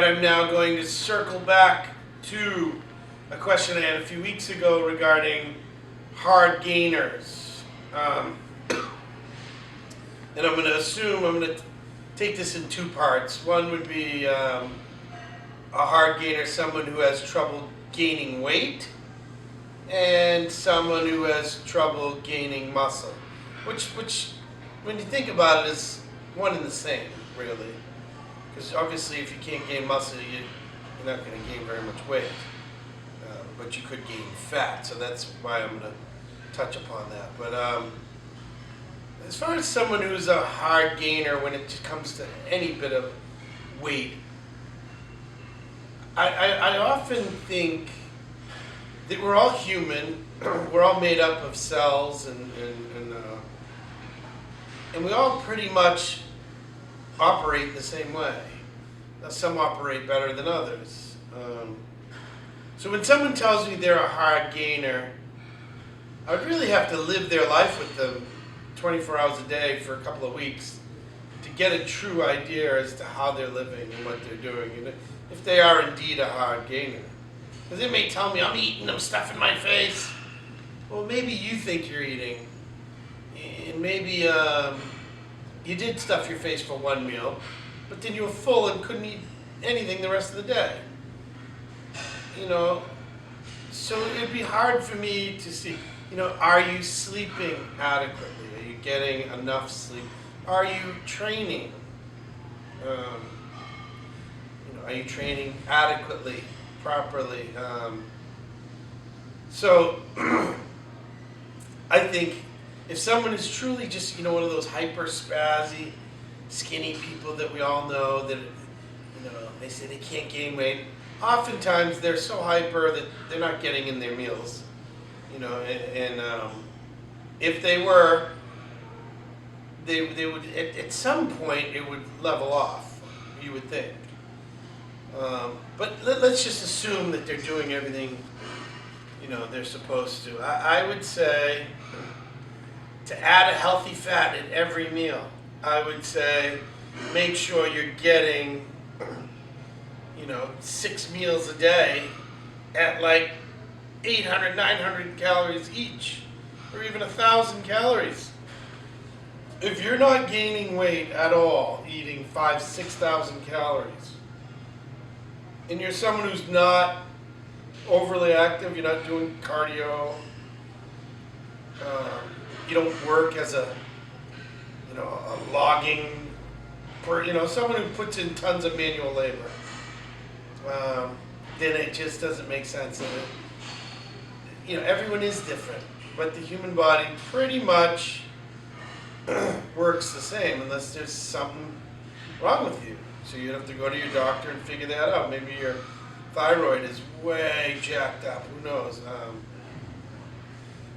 I'm now going to circle back to a question I had a few weeks ago regarding hard gainers. And I'm going to take this in two parts. One would be a hard gainer, someone who has trouble gaining weight, and someone who has trouble gaining muscle. Which, when you think about it, is one and the same, really. Because obviously, if you can't gain muscle, you're not going to gain very much weight. But you could gain fat, so that's why I'm going to touch upon that. But as far as someone who's a hard gainer when it comes to any bit of weight, I often think that we're all human. We're all made up of cells, and we all pretty much operate the same way. Now, some operate better than others. So when someone tells me they're a hard gainer, I would really have to live their life with them 24 hours a day for a couple of weeks to get a true idea as to how they're living and what they're doing, and if they are indeed a hard gainer. Because they may tell me, I'm eating, I'm stuffing my face. Well, maybe you think you're eating, and maybe you did stuff your face for one meal, but then you were full and couldn't eat anything the rest of the day. You know, so it'd be hard for me to see, are you sleeping adequately? Are you getting enough sleep? Are you training? Are you training adequately, properly? So I think if someone is truly just, one of those hyper spazzy, skinny people that we all know that, they say they can't gain weight, oftentimes they're so hyper that they're not getting in their meals, and if they were, they would, at some point, it would level off, you would think. But let's just assume that they're doing everything, they're supposed to. I would say to add a healthy fat at every meal. I would say make sure you're getting 6 meals a day at like 800, 900 calories each, or even 1,000 calories. If you're not gaining weight at all, eating 5,000, 6,000 calories, and you're someone who's not overly active, you're not doing cardio, you don't work as a logging, someone who puts in tons of manual labor, then it just doesn't make sense. And everyone is different, but the human body pretty much works the same unless there's something wrong with you. So you'd have to go to your doctor and figure that out. Maybe your thyroid is way jacked up. Who knows?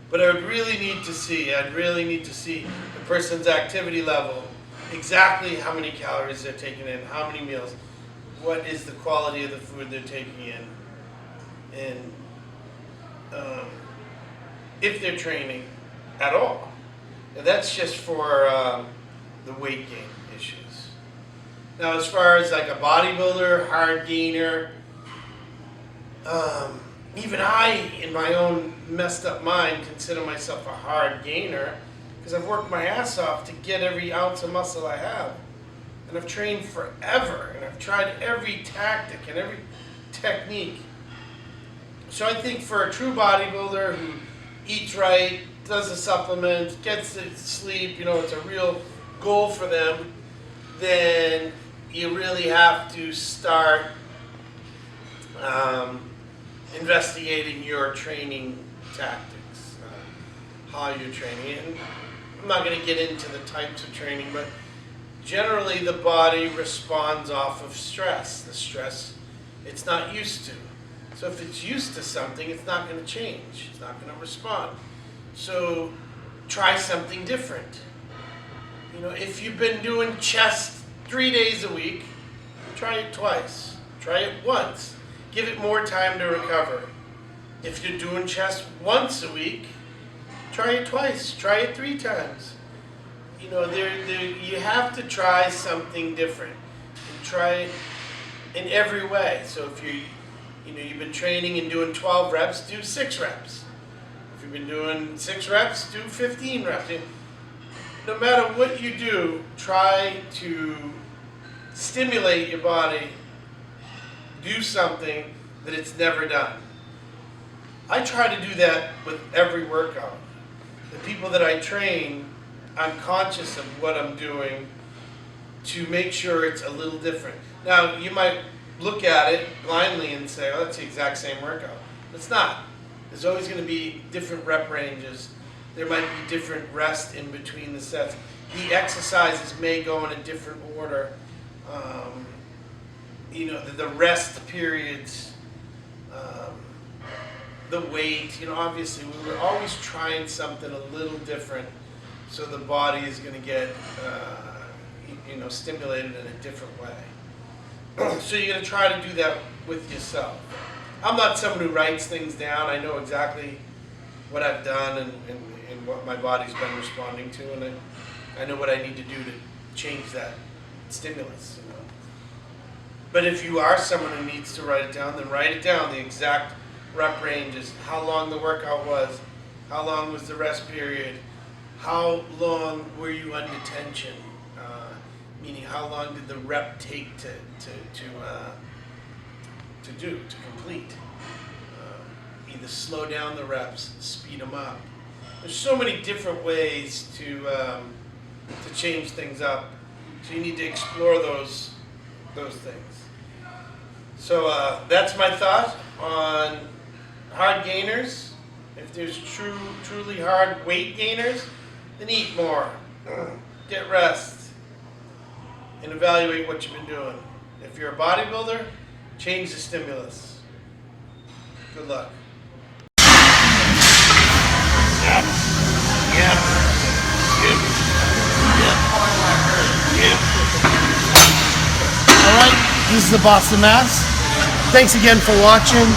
But I'd really need to see the person's activity level, exactly how many calories they're taking in, how many meals, what is the quality of the food they're taking in, and if they're training at all. Now, that's just for the weight gain issues. Now, as far as like a bodybuilder, hard gainer, even I, in my own messed up mind, consider myself a hard gainer because I've worked my ass off to get every ounce of muscle I have. And I've trained forever, and I've tried every tactic and every technique. So I think for a true bodybuilder who eats right, does the supplements, gets the sleep, it's a real goal for them, then you really have to start investigating your training tactics, how you're training. And I'm not going to get into the types of training, but generally the body responds off of stress. The stress it's not used to. So if it's used to something, it's not going to change. It's not going to respond. So try something different. If you've been doing chest 3 days a week, try it twice. Try it once. Give it more time to recover. If you're doing chest once a week, try it twice. Try it 3 times. You have to try something different. And try it in every way. So if you've been training and doing 12 reps, do 6 reps. If you've been doing 6 reps, do 15 reps. No matter what you do, try to stimulate your body, do something that it's never done. I try to do that with every workout. The people that I train, I'm conscious of what I'm doing to make sure it's a little different. Now, you might look at it blindly and say, oh, that's the exact same workout. It's not. There's always going to be different rep ranges. There might be different rest in between the sets. The exercises may go in a different order. The rest periods, the weight, obviously we're always trying something a little different so the body is going to get, stimulated in a different way. So you're going to try to do that with yourself. I'm not someone who writes things down. I know exactly what I've done and what my body's been responding to, and I know what I need to do to change that stimulus. But if you are someone who needs to write it down, then write it down, the exact rep ranges, how long the workout was, how long was the rest period, how long were you under tension, meaning how long did the rep take to complete. Either slow down the reps, speed them up. There's so many different ways to change things up, so you need to explore those things. So that's my thought on hard gainers. If there's truly hard weight gainers, then eat more, get rest, and evaluate what you've been doing. If you're a bodybuilder, change the stimulus. Good luck. Alright, this is the Boston Mass. Thanks again for watching.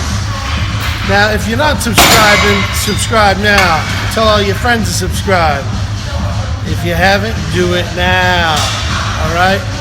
Now, if you're not subscribing, subscribe now. Tell all your friends to subscribe. If you haven't, do it now. Alright?